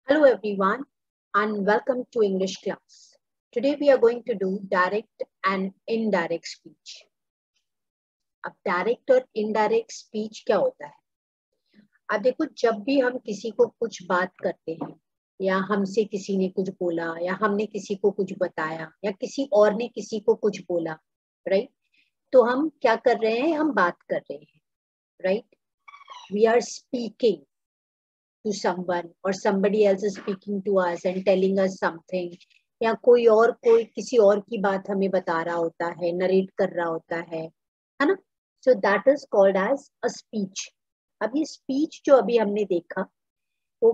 Hello everyone and welcome to English class. Today we are going to do direct and indirect speech. अब direct और indirect speech क्या होता है? अब देखो, जब भी हम किसी को कुछ बात करते हैं या हमसे किसी ने कुछ बोला या हमने किसी को कुछ बताया या किसी और ने किसी को कुछ बोला, राइट? तो हम क्या कर रहे हैं? हम बात कर रहे हैं, right? We are speaking to someone or somebody else is speaking to us and telling us something, या कोई किसी और की बात हमें बता रहा होता है, नरेट कर रहा होता है ना? So that is called as a speech. अब ये स्पीच जो अभी हमने देखा वो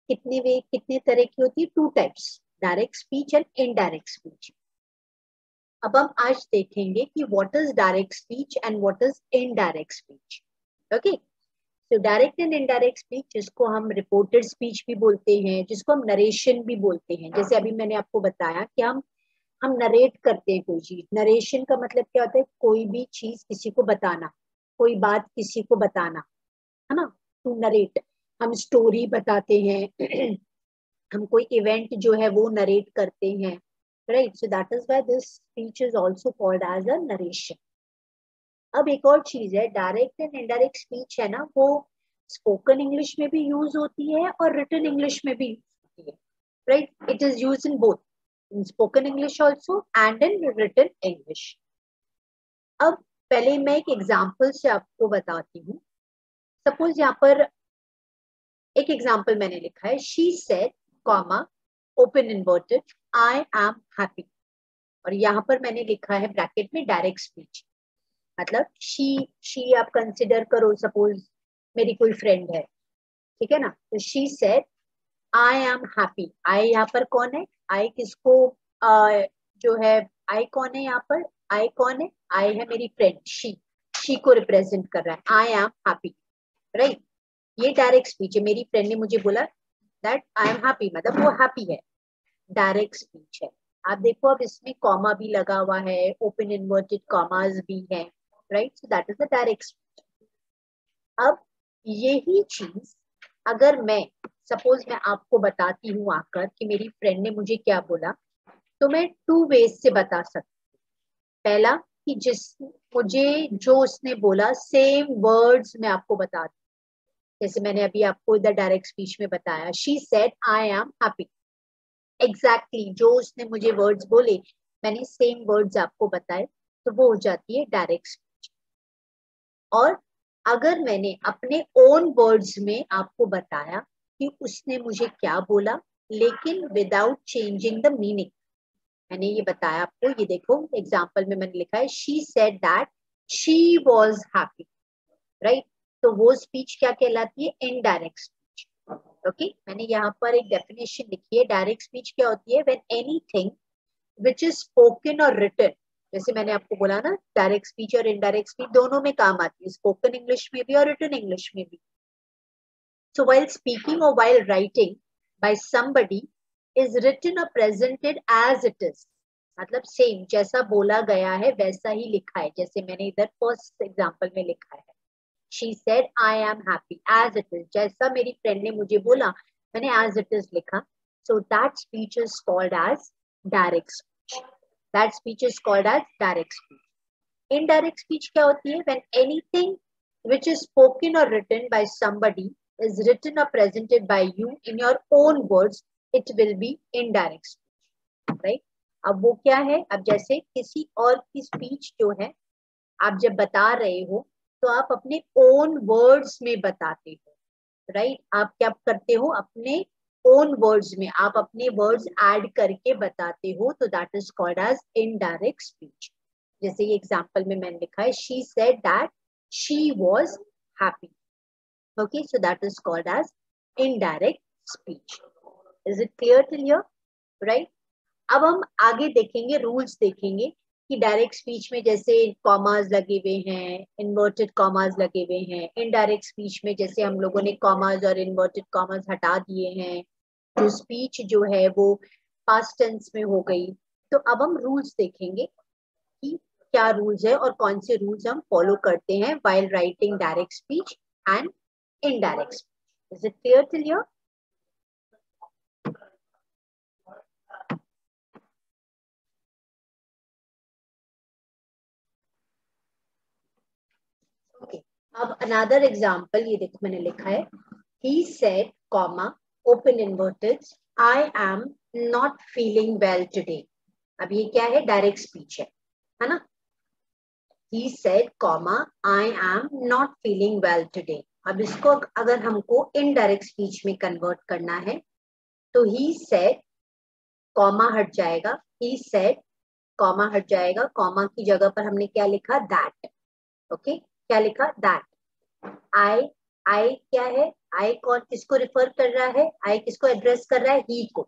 कितने तरह की होती है? 2 types, direct speech and indirect speech. अब हम आज देखेंगे कि what is direct speech and what is indirect speech. Okay, तो डायरेक्ट एंड इनडायरेक्ट स्पीच, जिसको हम रिपोर्टेड स्पीच भी बोलते हैं, जिसको हम नरेशन भी बोलते हैं. जैसे अभी मैंने आपको बताया कि हम नरेट करते हैं कोई चीज. नरेशन का मतलब क्या होता है? कोई भी चीज किसी को बताना, कोई बात किसी को बताना, है ना? To narrate. हम स्टोरी बताते हैं हम कोई इवेंट जो है वो नरेट करते हैं, right? So that is why this speech is also called as a narration. अब एक और चीज है, डायरेक्ट एंड इनडायरेक्ट स्पीच है ना, वो स्पोकन इंग्लिश में भी यूज होती है और रिटन इंग्लिश में भी होती है, right? It is use in both, in spoken English also and in written English. अब पहले मैं एक एग्जाम्पल से आपको बताती हूँ. सपोज यहाँ पर एक एग्जाम्पल मैंने लिखा है, she said comma open inverted I am happy, और यहाँ पर मैंने लिखा है ब्रैकेट में डायरेक्ट स्पीच. मतलब शी आप कंसिडर करो, सपोज मेरी कोई फ्रेंड है, ठीक है ना? तो she said I am happy. I यहाँ पर कौन है? आई किसको जो है, आई कौन है यहाँ पर? आई कौन है? आई है मेरी फ्रेंड, शी को रिप्रेजेंट कर रहा है. I am happy, right? ये डायरेक्ट स्पीच है. मेरी फ्रेंड ने मुझे बोला दैट आई एम हैप्पी, मतलब वो हैप्पी है. डायरेक्ट स्पीच है. आप देखो, अब इसमें कॉमा भी लगा हुआ है, ओपन इन्वर्टेड कॉमास भी है, right? So that is the direct speech. अब यही चीज अगर मैं सपोज मैं आपको बताती हूँ आकर कि मेरी फ्रेंड ने मुझे क्या बोला, तो मैं 2 वेज से बता सकती हूँ. पहला कि मुझे जो उसने बोला सेम वर्ड्स मैं आपको बता दूँ. जैसे मैंने अभी आपको इधर डायरेक्ट स्पीच में बताया, she said I am happy. Exactly जो उसने मुझे वर्ड्स बोले, मैंने सेम वर्ड्स आपको बताए, तो वो हो जाती है डायरेक्ट स्पीच. और अगर मैंने अपने ओन वर्ड्स में आपको बताया कि उसने मुझे क्या बोला, लेकिन विदाउट चेंजिंग द मीनिंग, मैंने ये बताया आपको. ये देखो एग्जाम्पल में मैंने लिखा है, she said that she was happy, right? तो वो स्पीच क्या कहलाती है? Indirect speech. ओके, मैंने यहाँ पर एक डेफिनेशन लिखी है. डायरेक्ट स्पीच क्या होती है? When anything which is spoken और रिटन. जैसे मैंने आपको बोला ना, डायरेक्ट स्पीच और इनडायरेक्ट स्पीच दोनों में काम आती है, स्पोकन इंग्लिश में भी और रिटन इंग्लिश में भी. सो व्हाइल स्पीकिंग और while writing by somebody is written और प्रेजेंटेड एज इट इज. मतलब सेम जैसा बोला गया है वैसा ही लिखा है. जैसे मैंने इधर फर्स्ट एग्जांपल में लिखा है, she said I am happy, as it is, जैसा मेरी फ्रेंड ने मुझे बोला मैंने एज इट इज लिखा. So that speech is called as direct speech. That speech is called as direct speech. Indirect speech क्या होती है? When anything which is spoken or written by somebody is written or presented by you in your own words, it will be indirect speech, right? अब वो क्या है? अब जैसे किसी और की स्पीच जो है, आप जब बता रहे हो तो आप अपने ओन वर्ड्स में बताते हो, राइट? आप क्या करते हो? अपने ओन वर्ड्स में आप अपने वर्ड्स ऐड करके बताते हो, तो that is called as indirect speech. जैसे ये एग्जांपल में मैंने लिखा है, she said that she was happy. Okay, so that is called as indirect speech. Is it clear till here? Right. अब हम आगे देखेंगे, रूल्स देखेंगे कि डायरेक्ट स्पीच में जैसे कॉमास लगे हुए हैं, इन्वर्टेड कॉमास लगे हुए हैं. इनडायरेक्ट स्पीच में जैसे हम लोगों ने कॉमास और इन्वर्टेड कॉमास हटा दिए हैं, जो स्पीच जो है वो पास्ट टेंस में हो गई. तो अब हम रूल्स देखेंगे कि क्या रूल्स है और कौन से रूल्स हम फॉलो करते हैं while writing direct speech and indirect speech. Is it clear till here? अब अनदर एग्जाम्पल, ये देखो मैंने लिखा है, he said, comma, open inverted, I am not feeling well today. अब ये क्या है, डायरेक्ट स्पीच है ना. he said, comma, I am not feeling well today. अब इसको अगर हमको इनडायरेक्ट स्पीच में कन्वर्ट करना है तो he said, कॉमा हट जाएगा, he said, कॉमा हट जाएगा, कॉमा की जगह पर हमने क्या लिखा, that. ओके, क्या लिखा, that. आई क्या है, आई कौन किसको रिफर कर रहा है, आई किसको एड्रेस कर रहा है, ही को.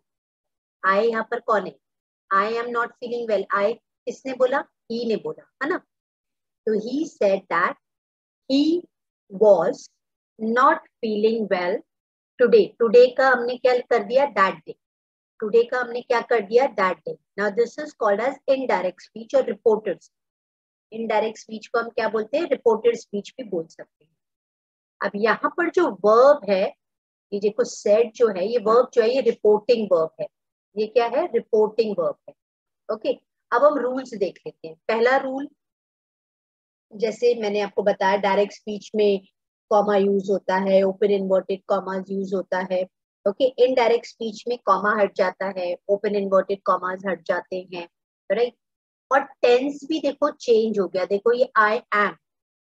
आई यहाँ पर कौन है, I am not feeling well, I किसने बोला, ही ने बोला, है ना. तो he said that he was not feeling well today. Today का हमने क्या कर दिया, दैट डे. टुडे का हमने क्या कर दिया, that day. Now this is called as indirect speech और रिपोर्टेड. इनडायरेक्ट स्पीच को हम क्या बोलते हैं, रिपोर्टेड स्पीच भी बोल सकते हैं. अब यहाँ पर जो वर्ब है, ये देखो सेड जो है, ये वर्ब जो है ये रिपोर्टिंग वर्ब है. ये क्या है, रिपोर्टिंग वर्ब है. ओके, अब हम रूल्स देख लेते हैं. पहला रूल, जैसे मैंने आपको बताया, डायरेक्ट स्पीच में कॉमा यूज होता है, ओपन इन्वर्टेड कॉमास यूज होता है. ओके, इनडायरेक्ट स्पीच में कॉमा हट जाता है, ओपन इन्वर्टेड कॉमास हट जाते हैं, राइट. और टेंस भी देखो चेंज हो गया. देखो ये आई एम,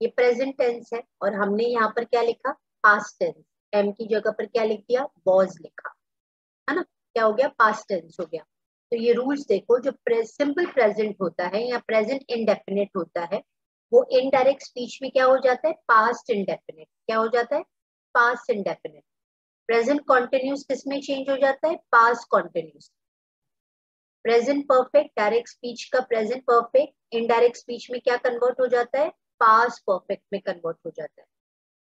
ये प्रेजेंट टेंस है और हमने यहाँ पर क्या लिखा, पास्ट टेंस. एम की जगह पर क्या लिख दिया, वॉज लिखा, है ना. क्या हो गया, पास्ट टेंस हो गया. तो ये रूल्स देखो, जो सिंपल प्रेजेंट होता है या प्रेजेंट इंडेफिनिट होता है, वो इनडायरेक्ट स्पीच में क्या हो जाता है, पास्ट इंडेफिनिट. क्या हो जाता है, पास्ट इंडेफिनिट. प्रेजेंट कॉन्टिन्यूस किस में चेंज हो जाता है, past continuous. Present perfect, direct speech का प्रेजेंट परफेक्ट इनडायरेक्ट स्पीच में क्या कन्वर्ट हो जाता है, पास्ट परफेक्ट में कन्वर्ट हो जाता है.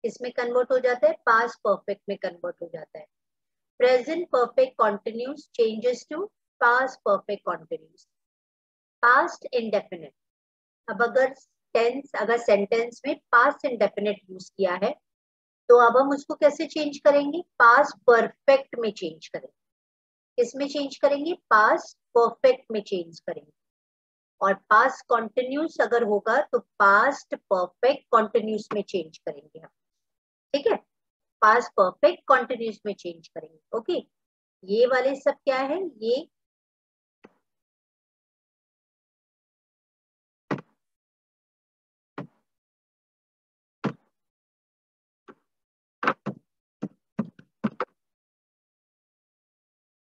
इसमें कन्वर्ट हो जाता है, पास्ट परफेक्ट में कन्वर्ट हो जाता है. Present perfect continuous changes to past perfect continuous. Past indefinite, अब अगर टेंस, अगर सेंटेंस में पास्ट इंडेफिनिट यूज किया है तो अब हम उसको कैसे चेंज करेंगे, पास्ट परफेक्ट में चेंज करेंगे. किसमें चेंज करेंगे, पास्ट परफेक्ट में चेंज करेंगे. और पास्ट कॉन्टिन्यूस अगर होगा तो पास्ट परफेक्ट कॉन्टिन्यूस में चेंज करेंगे हम. ठीक है, पास्ट परफेक्ट कॉन्टिन्यूस में चेंज करेंगे. ओके, ये वाले सब क्या है,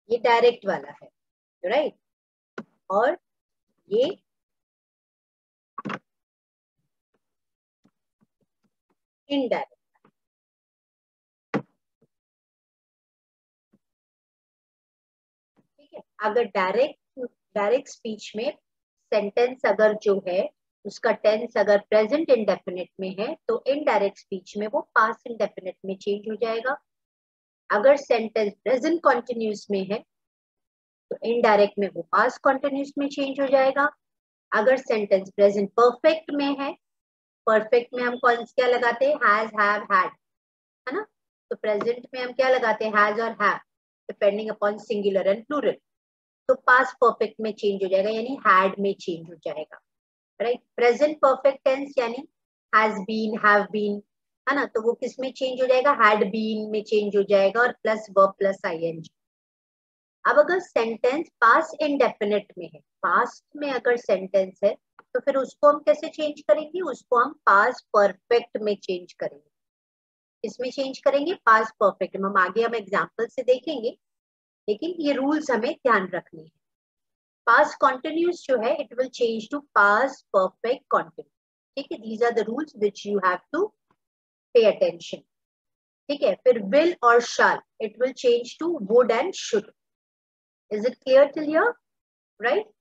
ये डायरेक्ट वाला है, राइट. और ये इनडायरेक्ट. ठीक है, अगर डायरेक्ट स्पीच में सेंटेंस अगर जो है उसका टेंस अगर प्रेजेंट इंडेफिनिट में है तो इनडायरेक्ट स्पीच में वो पास्ट इंडेफिनिट में चेंज हो जाएगा. अगर सेंटेंस प्रेजेंट कॉन्टिन्यूस में है तो इनडायरेक्ट में वो पास्ट कॉन्टिन्यूस में चेंज हो जाएगा. अगर सेंटेंस प्रेजेंट परफेक्ट में है, परफेक्ट में हम कौन क्या लगाते हैं, हैज, हैव, हैड, है ना. तो प्रेजेंट में हम क्या लगाते हैं, हैज और have, depending upon singular and plural. तो पास्ट परफेक्ट में चेंज हो जाएगा, यानी हैड में चेंज हो जाएगा, राइट. प्रेजेंट परफेक्ट टेंस यानी हैज बीन, हैव बीन, है ना, तो वो किस में चेंज हो जाएगा, हैड बीन में चेंज हो जाएगा और प्लस वर्ब प्लस आईएनजी. अब अगर सेंटेंस पास्ट इंडेफिनिट में है, पास्ट में अगर सेंटेंस है तो फिर उसको हम कैसे चेंज करेंगे, उसको हम पास्ट परफेक्ट में चेंज करेंगे. इसमें चेंज करेंगे पास्ट परफेक्ट में. हम आगे हम एग्जांपल से देखेंगे, लेकिन ये रूल्स हमें ध्यान रखने हैं. पास्ट कॉन्टिन्यूस जो है it will change to past perfect continuous. ठीक है, these are the rules which you have to pay attention. ठीक है, फिर विल और shall, it will change to would and should. Is it clear till here, right.